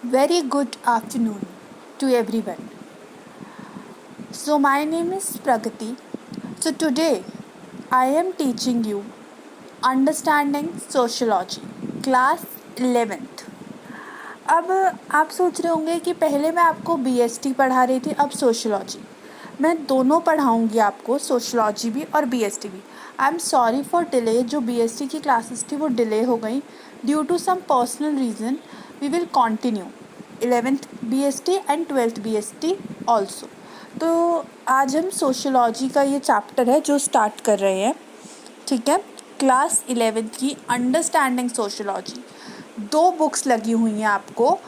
Very good afternoon to everyone. So, my name is Pragati. So, today I am teaching you Understanding Sociology, Class 11th. अब आप सोच रहे होंगे कि पहले मैं आपको बीएसटी पढ़ा रही थी, अब सोशलॉजी। मैं दोनों पढ़ाऊँगी आपको, सोशलॉजी भी और बीएसटी भी। I am sorry for delay, जो बीएसटी की क्लासेस थी वो डिले हो गई due to some personal reason. We will continue 11th BST and 12th BST also. तो आज हम सोशलॉजी का ये चैप्टर है जो स्टार्ट कर रहे हैं, ठीक है। क्लास 11th की अंडरस्टैंडिंग सोशलॉजी। 2 बुक्स लगी हुई हैं आपको,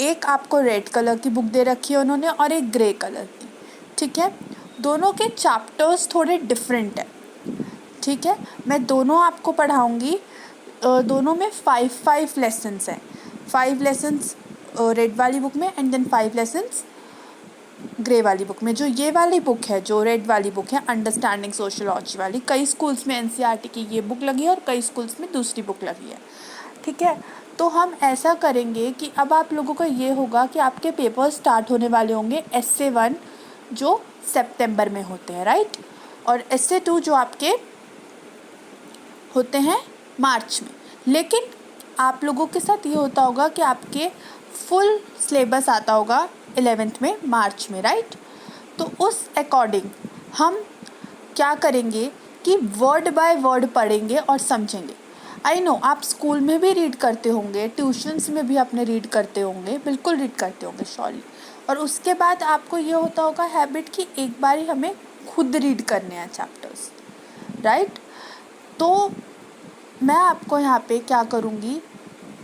एक आपको रेड कलर की बुक दे रखी है उन्होंने और एक ग्रे कलर की, ठीक है। दोनों के चैप्टर्स थोड़े डिफरेंट हैं, ठीक है। मैं दोनों आपको पढ़ाऊँगी। दोनों में 5 लेसन्स हैं। 5 लेसन्स रेड वाली बुक में एंड देन 5 लेसन्स ग्रे वाली बुक में। जो ये वाली बुक है, जो रेड वाली बुक है, अंडरस्टैंडिंग सोशलॉजी वाली, कई स्कूल्स में एनसीईआरटी की ये बुक लगी है और कई स्कूल्स में दूसरी बुक लगी है, ठीक है। तो हम ऐसा करेंगे कि अब आप लोगों का ये होगा कि आपके पेपर स्टार्ट होने वाले होंगे एस्से 1 जो सितंबर में होते हैं, राइट, और एस्से 2 जो आपके होते हैं मार्च में। लेकिन आप लोगों के साथ ये होता होगा कि आपके फुल सिलेबस आता होगा 11th में मार्च में, राइट। तो उस अकॉर्डिंग हम क्या करेंगे कि वर्ड बाय वर्ड पढ़ेंगे और समझेंगे। आई नो आप स्कूल में भी रीड करते होंगे, ट्यूशन्स में भी अपने रीड करते होंगे, बिल्कुल रीड करते होंगे, सॉरी। और उसके बाद आपको ये होता होगा हैबिट कि एक बार ही हमें खुद रीड करने हैं चैप्टर्स, राइट। तो मैं आपको यहाँ पे क्या करूँगी,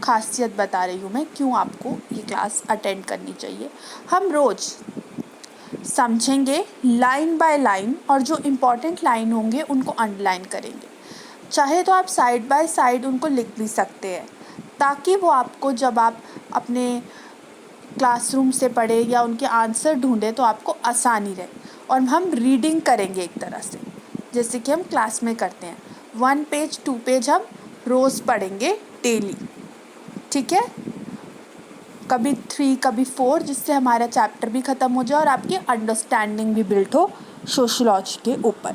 खासियत बता रही हूँ मैं क्यों आपको ये क्लास अटेंड करनी चाहिए। हम रोज़ समझेंगे लाइन बाय लाइन और जो इम्पॉर्टेंट लाइन होंगे उनको अंडरलाइन करेंगे। चाहे तो आप साइड बाय साइड उनको लिख भी सकते हैं, ताकि वो आपको जब आप अपने क्लासरूम से पढ़े या उनके आंसर ढूंढें तो आपको आसानी रहे। और हम रीडिंग करेंगे एक तरह से, जैसे कि हम क्लास में करते हैं। 1 पेज 2 पेज हम रोज़ पढ़ेंगे डेली, ठीक है। कभी 3 कभी 4, जिससे हमारा चैप्टर भी ख़त्म हो जाए और आपकी अंडरस्टैंडिंग भी बिल्ड हो सोशलॉजी के ऊपर।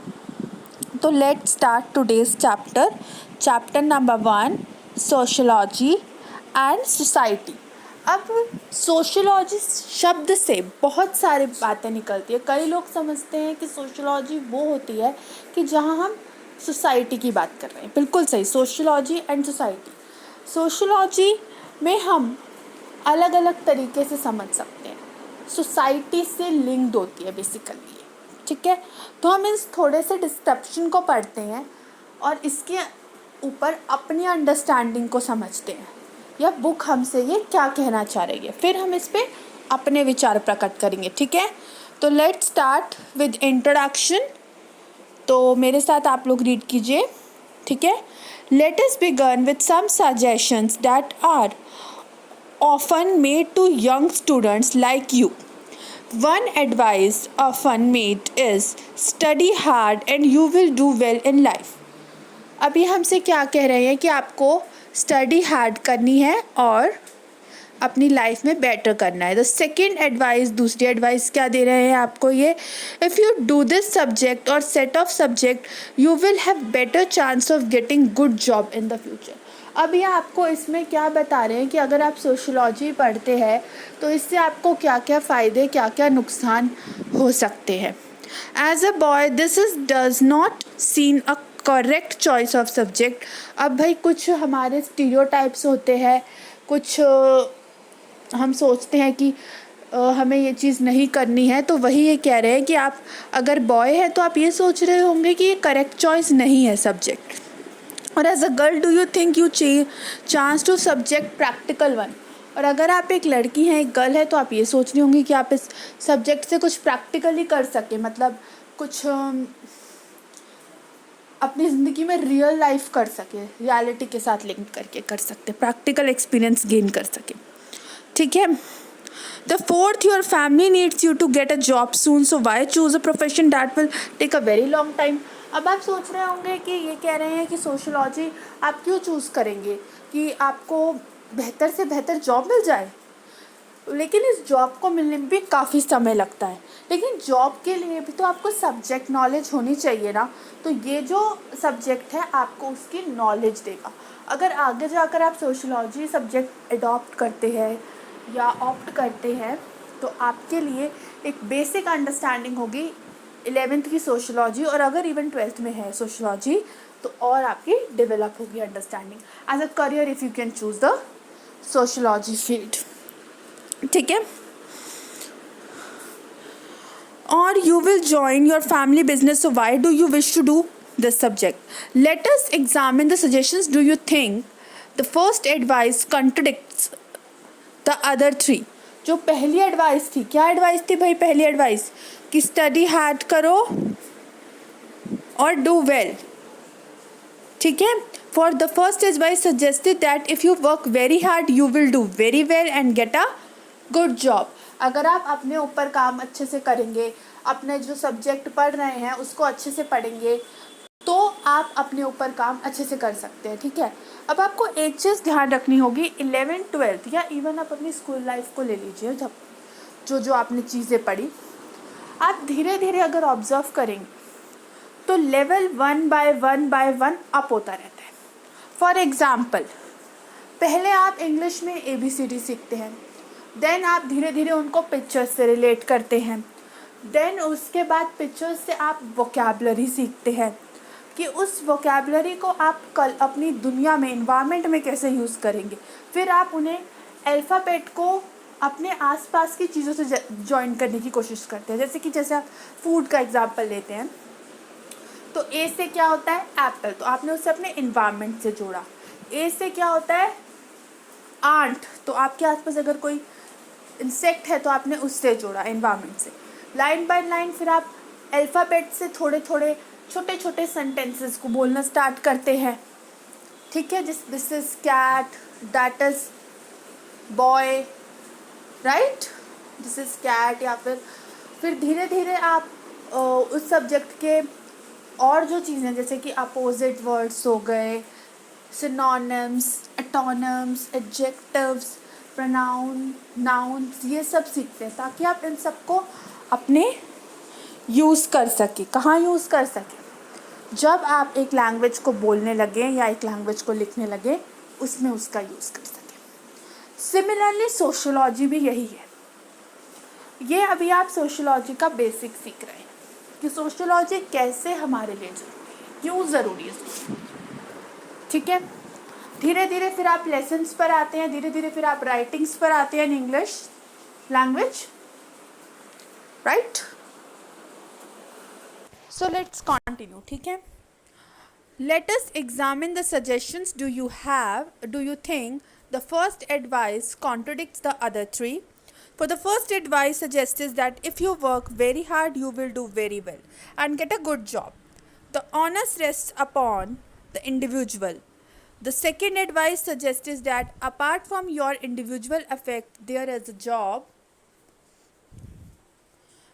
तो let start today's chapter number 1, sociology and society. अब सोशलॉजी शब्द से बहुत सारी बातें निकलती है। कई लोग समझते हैं कि सोशलॉजी वो होती है कि जहाँ हम सोसाइटी की बात कर रहे हैं, बिल्कुल सही, सोशलॉजी एंड सोसाइटी। सोशलॉजी में हम अलग अलग तरीके से समझ सकते हैं। सोसाइटी से लिंक्ड होती है बेसिकली, ठीक है। तो हम इस थोड़े से डिस्क्रिप्शन को पढ़ते हैं और इसके ऊपर अपनी अंडरस्टैंडिंग को समझते हैं, या बुक हमसे ये क्या कहना चाह रही है, फिर हम इस पे अपने विचार प्रकट करेंगे, ठीक है। तो लेट्स स्टार्ट विद इंट्रोडक्शन। तो मेरे साथ आप लोग रीड कीजिए, ठीक है। Let us begin with some suggestions that are often made to young students like you. One advice often made is study hard and you will do well in life. अभी हमसे क्या कह रहे हैं कि आपको स्टडी हार्ड करनी है और अपनी लाइफ में बेटर करना है। द सेकेंड एडवाइस, दूसरी एडवाइस क्या दे रहे हैं आपको, ये if you do this subject और set of subject you will have better chance of getting good job in the future. अब ये आपको इसमें क्या बता रहे हैं कि अगर आप सोशलॉजी पढ़ते हैं तो इससे आपको क्या क्या फ़ायदे, क्या क्या नुकसान हो सकते हैं। As a boy this is does not seen a correct choice of subject. अब भाई कुछ हमारे स्टीरियोटाइप्स होते हैं, कुछ हम सोचते हैं कि हमें ये चीज़ नहीं करनी है, तो वही ये कह रहे हैं कि आप अगर बॉय है तो आप ये सोच रहे होंगे कि ये करेक्ट चॉइस नहीं है सब्जेक्ट। और as a girl do you think you chance to subject practical one. और अगर आप एक लड़की हैं, एक गर्ल है, तो आप ये सोच रही होंगी कि आप इस सब्जेक्ट से कुछ प्रैक्टिकली कर सकें, मतलब कुछ अपनी ज़िंदगी में रियल लाइफ कर सके, रियलिटी के साथ लिंक करके कर सकते, प्रैक्टिकल एक्सपीरियंस गेन कर सके, ठीक है। The fourth, your family needs you to get a job soon, so why choose a profession that will take a very long time? अब आप सोच रहे होंगे कि ये कह रहे हैं कि सोशलॉजी आप क्यों चूज़ करेंगे, कि आपको बेहतर से बेहतर जॉब मिल जाए। लेकिन इस जॉब को मिलने में भी काफ़ी समय लगता है। लेकिन जॉब के लिए भी तो आपको सब्जेक्ट नॉलेज होनी चाहिए ना, तो ये जो सब्जेक्ट है आपको उसकी नॉलेज देगा। अगर आगे जाकर आप सोशलॉजी सब्जेक्ट अडॉप्ट करते हैं या ऑप्ट करते हैं तो आपके लिए एक बेसिक अंडरस्टैंडिंग होगी 11th की सोशलॉजी, और अगर इवन 12th में है सोशलॉजी तो और आपकी डेवलप होगी understanding as a career if you can choose the sociology field. ठीक है, or you will join your family business, so why do you wish to do this subject? Let us examine the suggestions. Do you think the first advice contradicts the other three? जो पहली advice थी, क्या advice थी भाई? पहली advice कि study hard करो और डू वेल। ठीक है, for the first advice suggested that if you work very hard you will do very well and get a good job. अगर आप अपने ऊपर काम अच्छे से करेंगे, अपने जो सब्जेक्ट पढ़ रहे हैं उसको अच्छे से पढ़ेंगे तो आप अपने ऊपर काम अच्छे से कर सकते हैं। ठीक है, अब आपको एक चीज़ ध्यान रखनी होगी, 11th 12th या इवन आप अपनी स्कूल लाइफ को ले लीजिए, जब जो आपने चीज़ें पढ़ी आप धीरे धीरे अगर ऑब्जर्व करेंगे तो लेवल 1 बाय 1 अप होता रहता है। फॉर एग्ज़ाम्पल, पहले आप इंग्लिश में ABCD सीखते हैं, देन आप धीरे धीरे उनको पिक्चर्स से रिलेट करते हैं, देन उसके बाद पिक्चर्स से आप वोकैबुलरी सीखते हैं कि उस वोकैबुलरी को आप कल अपनी दुनिया में एनवायरनमेंट में कैसे यूज़ करेंगे। फिर आप उन्हें अल्फ़ाबेट को अपने आसपास की चीज़ों से जॉइन करने की कोशिश करते हैं। जैसे आप फूड का एग्जांपल लेते हैं तो ए से क्या होता है? एप्पल, तो आपने उसे अपने एनवायरनमेंट से जोड़ा। ए से क्या होता है? आंट, तो आपके आसपास अगर कोई इंसेक्ट है तो आपने उससे जोड़ा एनवायरनमेंट से। लाइन बाय लाइन फिर आप अल्फ़ाबेट से थोड़े थोड़े छोटे छोटे सेंटेंसेस को बोलना स्टार्ट करते हैं। ठीक है, this is cat, that is boy, right, this is cat. या फिर धीरे धीरे आप उस सब्जेक्ट के और जो चीज़ें जैसे कि अपोजिट वर्ड्स हो गए, सिनोनिम्स, एटोनिम्स, एडजेक्टिव्स, प्रोनाउन, नाउन्स, ये सब सीखते हैं ताकि आप इन सबको अपने यूज़ कर सकें। कहाँ यूज़ कर सकें? जब आप एक लैंग्वेज को बोलने लगे या एक लैंग्वेज को लिखने लगे उसमें उसका यूज़ कर सकें। सिमिलरली सोशोलॉजी भी यही है। ये अभी आप सोशोलॉजी का बेसिक सीख रहे हैं कि सोशोलॉजी कैसे हमारे लिए ज़रूरी है, क्यों ज़रूरी है। ठीक है, धीरे धीरे फिर आप लेसन्स पर आते हैं, धीरे धीरे फिर आप राइटिंग्स पर आते हैं in English language, right. So let's continue. ठीक है, let us examine the suggestions. Do you think the first advice contradicts the other three? For the first advice suggests that if you work very hard, you will do very well and get a good job. The onus rests upon the individual. The second advice suggests that apart from your individual effect, there is a job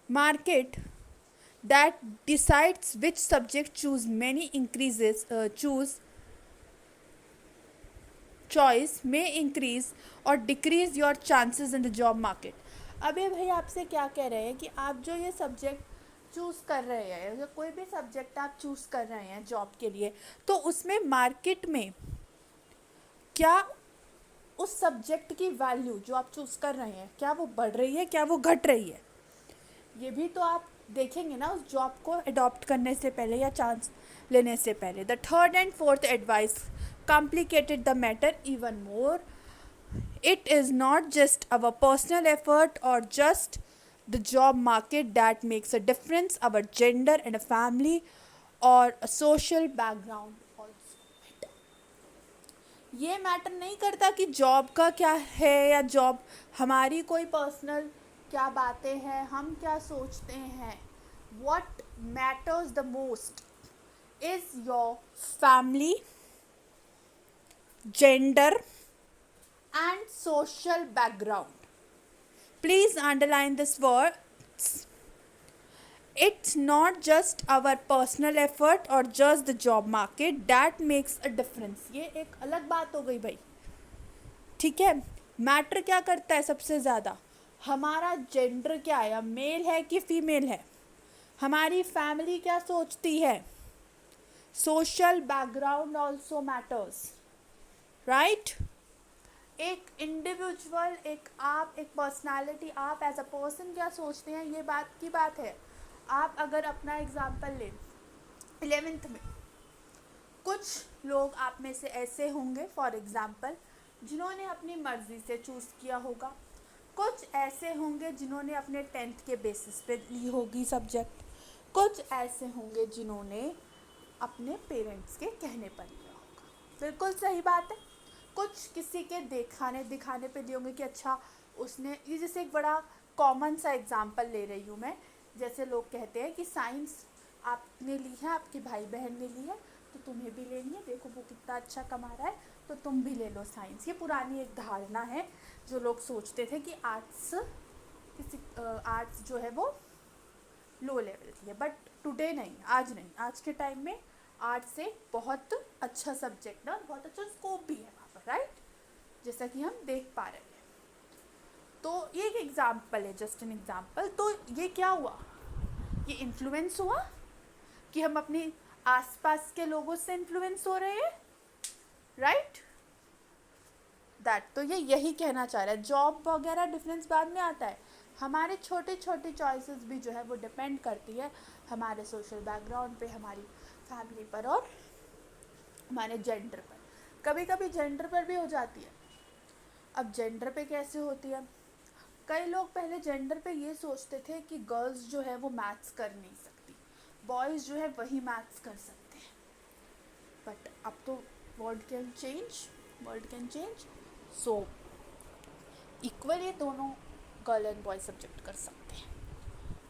market that decides which subject choice may increase or decrease your chances in the job market. अब ये भाई आपसे क्या कह रहे हैं कि आप जो ये सब्जेक्ट चूज़ कर रहे हैं या कोई भी सब्जेक्ट आप चूज़ कर रहे हैं जॉब के लिए, तो उसमें मार्केट में क्या उस सब्जेक्ट की वैल्यू जो आप चूज़ कर रहे हैं क्या वो बढ़ रही है, क्या वो घट रही है, ये भी तो आप देखेंगे ना उस जॉब को अडॉप्ट करने से पहले या चांस लेने से पहले। The third and fourth advice complicated the matter even more. It is not just our personal effort or just the job market that makes a difference, our gender and a family or a social background also. ये matter नहीं करता कि job का क्या है या job हमारी कोई पर्सनल क्या बातें हैं, हम क्या सोचते हैं। What matters the most is your family, gender and social background. Please underline this words. It's not just our personal effort or just the job market that makes a difference. ये एक अलग बात हो गई भाई, ठीक है। मैटर क्या करता है सबसे ज़्यादा? हमारा जेंडर क्या है, मेल है कि फीमेल है, हमारी फैमिली क्या सोचती है, social background also matters, right? एक इंडिविजुअल, आप एक पर्सनालिटी, आप एज अ पर्सन क्या सोचते हैं, ये बात की बात है। आप अगर अपना एग्जांपल लें 11th में, कुछ लोग आप में से ऐसे होंगे फॉर एग्जांपल जिन्होंने अपनी मर्जी से चूज़ किया होगा, कुछ ऐसे होंगे जिन्होंने अपने 10th के बेसिस पे ली होगी सब्जेक्ट, कुछ ऐसे होंगे जिन्होंने अपने पेरेंट्स के कहने पर लिया होगा। बिल्कुल सही बात है। कुछ किसी के दिखाने पे लिए होंगे कि अच्छा उसने, ये जैसे एक बड़ा कॉमन सा एग्जांपल ले रही हूँ मैं, जैसे लोग कहते हैं कि साइंस आपने ली है, आपके भाई बहन ने ली है, तो तुम्हें भी लेनी है, देखो वो कितना अच्छा कमा रहा है तो तुम भी ले लो साइंस। ये पुरानी एक धारणा है जो लोग सोचते थे कि आर्ट्स जो है वो लो लेवल की है, बट टुडे नहीं, आज नहीं, आज के टाइम में आर्ट्स एक बहुत अच्छा सब्जेक्ट है और बहुत अच्छा स्कोप भी है वहाँ पर, राइट? जैसा कि हम देख पा रहे हैं। तो ये एक एग्जाम्पल है, जस्ट एन एग्जाम्पल। तो ये क्या हुआ, ये इन्फ्लुएंस हुआ कि हम अपने आसपास के लोगों से इन्फ्लुएंस हो रहे हैं, राइट? दैट, तो ये यही कहना चाह रहा है। जॉब वगैरह डिफरेंस बाद में आता है, हमारे छोटे छोटे चॉइसेस भी जो है वो डिपेंड करती है हमारे सोशल बैकग्राउंड पे, हमारी फैमिली पर और हमारे जेंडर पर। कभी कभी जेंडर पर भी हो जाती है। अब जेंडर पे कैसे होती है, कई लोग पहले जेंडर पे ये सोचते थे कि गर्ल्स जो है वो मैथ्स कर नहीं सकती, बॉयज़ जो है वही मैथ्स कर सकते हैं, बट अब तो world can change. So equal ये दोनों गर्ल एंड बॉय सब्जेक्ट कर सकते हैं,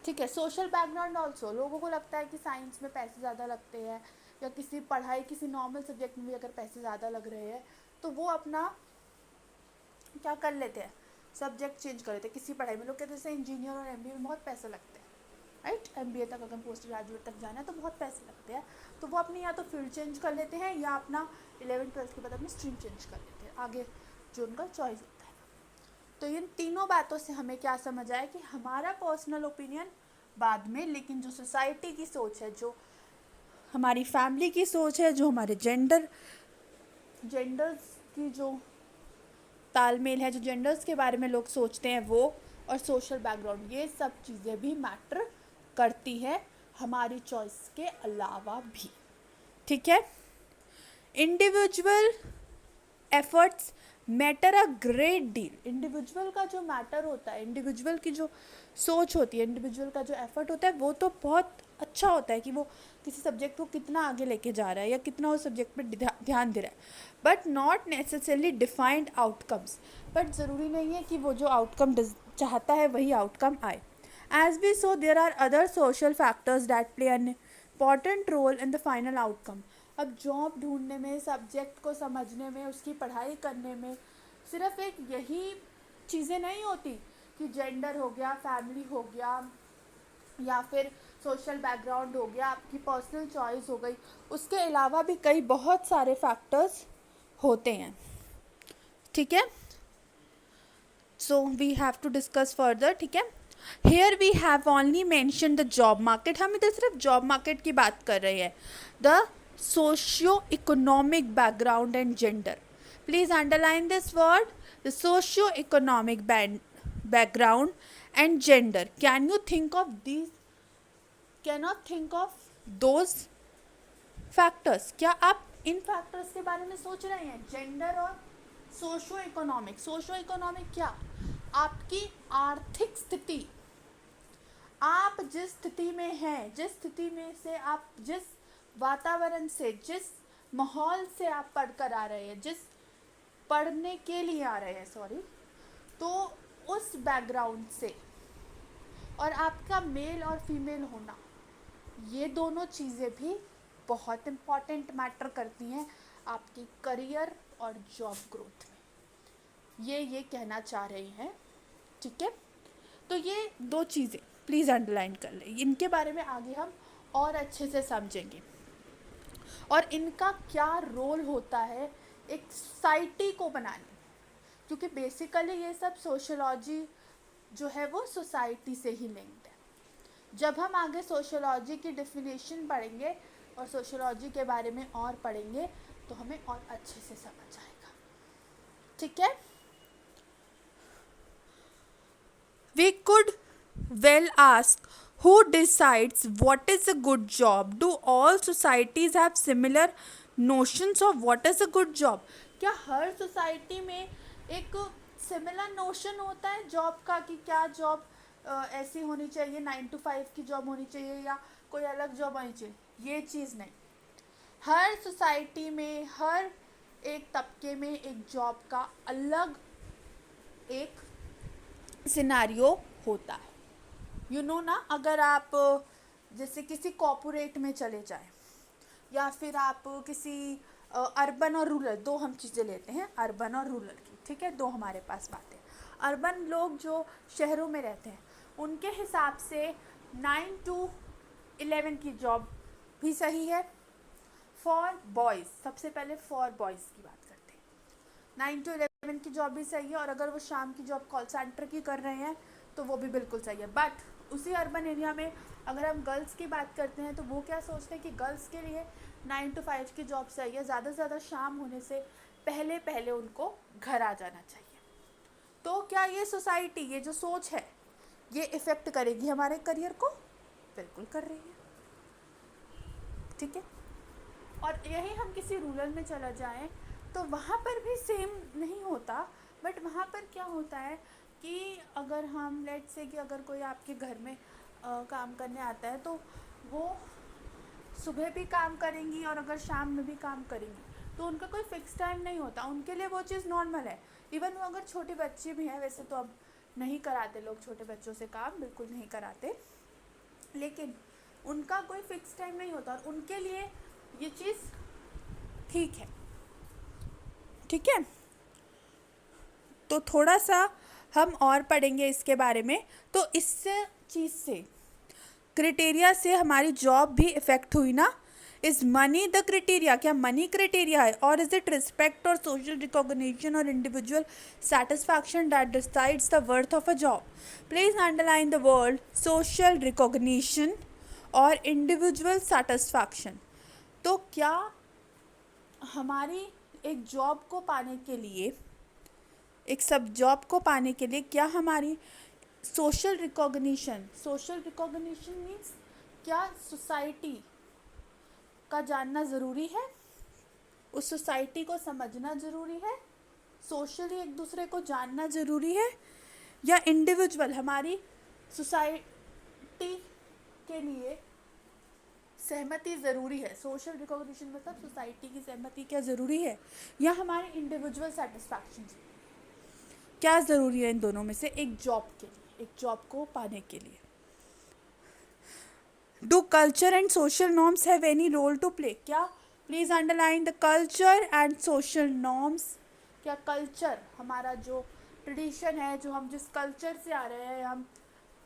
ठीक है? सोशल बैकग्राउंड ऑल्सो, लोगों को लगता है कि साइंस में पैसे ज़्यादा लगते हैं या किसी नॉर्मल सब्जेक्ट में भी अगर पैसे ज़्यादा लग रहे हैं तो वो अपना क्या कर लेते हैं, सब्जेक्ट चेंज कर लेते हैं। किसी पढ़ाई में लोग कहते हैं जैसे इंजीनियर और एमबीए में बहुत पैसे लगते हैं, राइट? एमबीए तक अगर पोस्ट ग्रेजुएट तक जाना है तो बहुत पैसे लगते हैं, तो वो अपनी या तो फील्ड चेंज कर लेते हैं या अपना 11th-12th के बाद अपनी स्ट्रीम चेंज कर लेते हैं, आगे जो उनका चॉइस होता है। तो इन तीनों बातों से हमें क्या समझ आया कि हमारा पर्सनल ओपिनियन बाद में, लेकिन जो सोसाइटी की सोच है, जो हमारी फैमिली की सोच है, जो हमारे जेंडर्स की जो तालमेल है, जो जेंडर्स के बारे में लोग सोचते हैं वो, और सोशल बैकग्राउंड, ये सब चीज़ें भी मैटर करती है हमारी चॉइस के अलावा भी, ठीक है? Individual efforts matter a great deal. Individual का जो मैटर होता है, इंडिविजुअल की जो सोच होती है, इंडिविजुअल का जो एफर्ट होता है वो तो बहुत अच्छा होता है कि वो किसी सब्जेक्ट को कितना आगे लेके जा रहा है या कितना उस सब्जेक्ट पर ध्यान दे रहा है, but not necessarily defined outcomes. But ज़रूरी नहीं है कि वो जो आउटकम चाहता है वही आउटकम आए। As we saw there are other social factors that play an important role in the final outcome. अब जॉब ढूंढने में, सब्जेक्ट को समझने में, उसकी पढ़ाई करने में सिर्फ एक यही चीज़ें नहीं होती कि जेंडर हो गया, फैमिली हो गया, या फिर सोशल बैकग्राउंड हो गया, आपकी पर्सनल चॉइस हो गई, उसके अलावा भी कई बहुत सारे फैक्टर्स होते हैं, ठीक है? So we have to discuss further, ठीक है? Here we have only mention the job market, हम इधर सिर्फ जॉब मार्केट की बात कर रहे हैं। The socio economic background and gender, please underline this word, the socio economic background and gender. Can you think of these, cannot think of those factors? क्या आप इन फैक्टर्स के बारे में सोच रहे हैं? जेंडर और सोशो इकोनॉमिक। सोशो इकोनॉमिक क्या? आपकी आर्थिक स्थिति, आप जिस स्थिति में हैं, जिस स्थिति में से आप, जिस वातावरण से, जिस माहौल से आप पढ़कर आ रहे हैं, जिस पढ़ने के लिए आ रहे हैं, सॉरी, तो उस बैकग्राउंड से, और आपका मेल और फीमेल होना, ये दोनों चीज़ें भी बहुत इम्पॉर्टेंट मैटर करती हैं आपकी करियर और जॉब ग्रोथ में। ये कहना चाह रही हैं, ठीक है? तो ये दो चीज़ें प्लीज़ अंडरलाइन कर लें, इनके बारे में आगे हम और अच्छे से समझेंगे और इनका क्या रोल होता है एक सोसाइटी को बनाने, क्योंकि बेसिकली ये सब सोशोलॉजी जो है वो सोसाइटी से ही लिंक्ड है. जब हम आगे सोशोलॉजी की डेफिनेशन पढ़ेंगे और सोशोलॉजी के बारे में और पढ़ेंगे तो हमें और अच्छे से समझ आएगा. ठीक है. We could well ask, who decides what is a good job? Do all societies have similar notions of what is a good job? क्या हर सोसाइटी में एक सिमिलर नोशन होता है जॉब का कि क्या जॉब ऐसी होनी चाहिए, 9 to 5 की जॉब होनी चाहिए या कोई अलग जॉब होनी चाहिए? ये चीज़ नहीं. हर सोसाइटी में हर एक तबके में एक जॉब का अलग एक सिनारियो होता है. यू नो ना, अगर आप जैसे किसी कॉर्पोरेट में चले जाएं या फिर आप किसी अर्बन और रूरल, दो हम चीज़ें लेते हैं, अर्बन और रूरल की. ठीक है, दो हमारे पास बातें. अर्बन लोग जो शहरों में रहते हैं उनके हिसाब से 9 to 11 की जॉब भी सही है फॉर बॉयज़. सबसे पहले फॉर बॉयज़ की बात करते हैं. 9 to 11 की जॉब भी सही है और अगर वो शाम की जॉब कॉल सेंटर की कर रहे हैं तो वो भी बिल्कुल सही है. बट उसी अर्बन एरिया में अगर हम गर्ल्स की बात करते हैं तो वो क्या सोचते हैं कि गर्ल्स के लिए 9 to 5 की जॉब सही है, ज़्यादा से ज़्यादा शाम होने से पहले पहले उनको घर आ जाना चाहिए. तो क्या ये सोसाइटी, ये जो सोच है, ये इफ़ेक्ट करेगी हमारे करियर को? बिल्कुल कर रही है. ठीक है. और यही हम किसी रूरल में चला जाएं तो वहाँ पर भी सेम नहीं होता. बट वहाँ पर क्या होता है कि अगर हम लेट से कि अगर कोई आपके घर में काम करने आता है तो वो सुबह भी काम करेंगी और अगर शाम में भी काम करेंगी तो उनका कोई फिक्स टाइम नहीं होता. उनके लिए वो चीज़ नॉर्मल है. इवन वो अगर छोटे बच्चे भी हैं, वैसे तो अब नहीं कराते लोग छोटे बच्चों से काम, बिल्कुल नहीं कराते, लेकिन उनका कोई फिक्स टाइम नहीं होता और उनके लिए ये चीज़ ठीक है. ठीक है. तो थोड़ा सा हम और पढ़ेंगे इसके बारे में. तो इससे चीज़ से क्राइटेरिया से हमारी जॉब भी इफ़ेक्ट हुई ना. Is money the criteria? क्या मनी क्राइटेरिया है? और इज़ इट रिस्पेक्ट और सोशल रिकॉग्निशन और individual satisfaction that decides the worth of a job? Please underline the word social recognition और इंडिविजुअल सेटिस्फैक्शन. तो क्या हमारी एक जॉब को पाने के लिए, एक सब जॉब को पाने के लिए क्या हमारी सोशल रिकॉग्निशन मीन्स क्या सोसाइटी का जानना ज़रूरी है, उस सोसाइटी को समझना ज़रूरी है, सोशली एक दूसरे को जानना ज़रूरी है, या इंडिविजुअल हमारी सोसाइटी के लिए सहमति ज़रूरी है? सोशल रिकॉग्निशन मतलब सोसाइटी की सहमति क्या ज़रूरी है या हमारे इंडिविजुअल सेटिस्फैक्शन क्या ज़रूरी है? इन दोनों में से एक जॉब के लिए, एक जॉब को पाने के लिए. Do culture and social norms have any role to play? क्या, please underline the culture and social norms. क्या कल्चर, हमारा जो ट्रेडिशन है, जो हम जिस कल्चर से आ रहे हैं, हम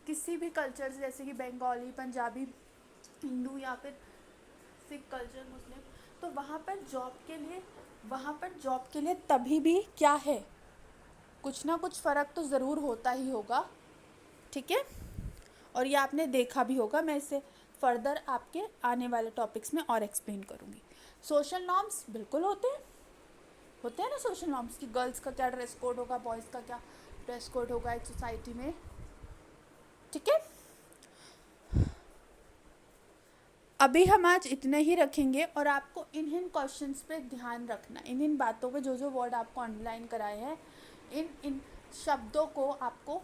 किसी भी कल्चर से, जैसे कि बंगाली, पंजाबी, हिंदू या फिर सिख कल्चर, मुस्लिम, तो वहाँ पर जॉब के लिए तभी भी क्या है, कुछ ना कुछ फ़र्क तो ज़रूर होता ही होगा. ठीक है. और ये आपने देखा भी होगा. मैं इसे फर्दर आपके आने वाले टॉपिक्स में और एक्सप्लेन करूँगी. सोशल नॉर्म्स बिल्कुल होते हैं ना सोशल नॉर्म्स कि गर्ल्स का क्या ड्रेस कोड होगा, बॉयज़ का क्या ड्रेस कोड होगा एक सोसाइटी में. ठीक है. अभी हम आज इतने ही रखेंगे और आपको इन क्वेश्चंस पे ध्यान रखना. इन बातों पे जो वर्ड आपको अंडरलाइन कराए हैं, इन शब्दों को आपको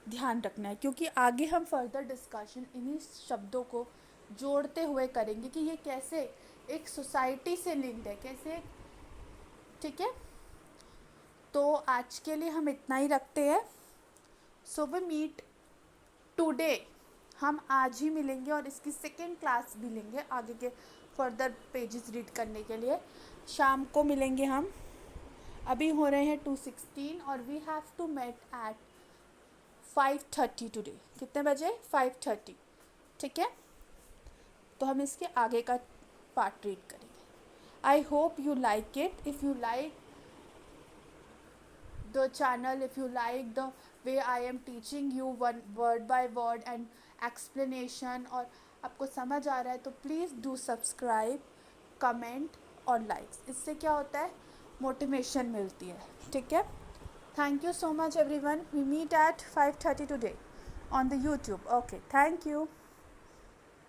ध्यान रखना है, क्योंकि आगे हम फर्दर डिस्कशन इन्हीं शब्दों को जोड़ते हुए करेंगे कि ये कैसे एक सोसाइटी से लिंक्ड है, कैसे. ठीक है. तो आज के लिए हम इतना ही रखते हैं. So we meet today. हम आज ही मिलेंगे और इसकी सेकेंड क्लास भी लेंगे आगे के फर्दर पेजेस रीड करने के लिए. शाम को मिलेंगे हम. अभी हो रहे हैं 2:16 और we have to meet at 5:30 today. कितने बजे? 5:30. ठीक है. तो हम इसके आगे का पार्ट रीड करेंगे. I hope you like it. If you like the channel, if you like the way I am teaching you one word by word and explanation, और आपको समझ आ रहा है, तो प्लीज़ डू सब्सक्राइब, कमेंट और likes. इससे क्या होता है, मोटिवेशन मिलती है. ठीक है. Thank you so much everyone. We meet at 5:30 today on the YouTube. Okay, thank you.